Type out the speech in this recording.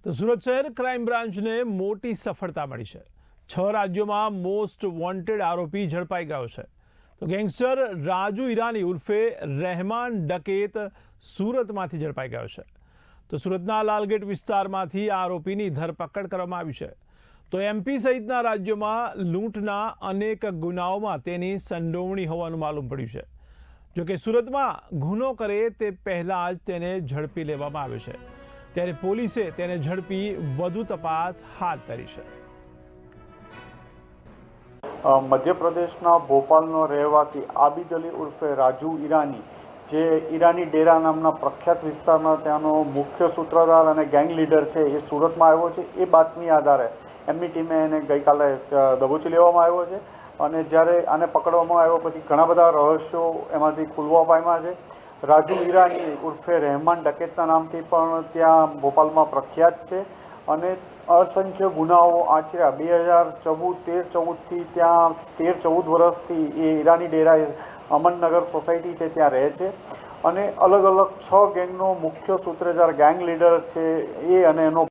તો સુરત શહેર ક્રાઇમ બ્રાન્ચને મોટી સફળતા મળી છે। 6 રાજ્યોમાં મોસ્ટ વોન્ટેડ આરોપી ઝડપાઈ ગયો છે। તો ગેંગસ્ટર રાજુ ઈરાની ઉર્ફે રહેમાન ડકેત સુરતમાંથી ઝડપાઈ ગયો છે। તો સુરતના લાલગેટ વિસ્તારમાંથી આ આરોપીની ધરપકડ કરવામાં આવી છે। તો એમપી સહિતના રાજ્યોમાં લૂંટના અનેક ગુનાઓમાં તેની સંડોવણી હોવાનું માલુમ પડ્યું છે। જોકે સુરતમાં ગુનો કરે તે પહેલા જ તેને ઝડપી લેવામાં આવ્યો છે, ત્યારે પોલીસે તેને ઝડપી વધુ તપાસ હાથ ધરી છે। મધ્યપ્રદેશના ભોપાલનો રહેવાસી આબિદ અલી ઉર્ફે રાજુ ઈરાની, જે ઈરાની ડેરા નામના પ્રખ્યાત વિસ્તારમાં ત્યાંનો મુખ્ય સૂત્રધાર અને ગેંગ લીડર છે, એ સુરતમાં આવ્યો છે। એ બાતમી આધારે એમની ટીમે એને ગઈકાલે દબોચી લેવામાં આવ્યો છે અને જ્યારે આને પકડવામાં આવ્યો પછી ઘણા બધા રહસ્યો એમાંથી ખુલવા પામ્યા છે। રાજુ ઈરાની ઉર્ફે રહેમાન ડકેતના નામથી પણ ત્યાં ભોપાલમાં પ્રખ્યાત છે અને અસંખ્ય ગુનાઓ આચર્યા। 2013-14થી ત્યાં 13-14 વર્ષથી એ ઈરાની ડેરા અમનનગર સોસાયટી છે ત્યાં રહે છે અને અલગ અલગ 6 ગેંગનો મુખ્ય સૂત્રધાર ગેંગ લીડર છે એ અને એનો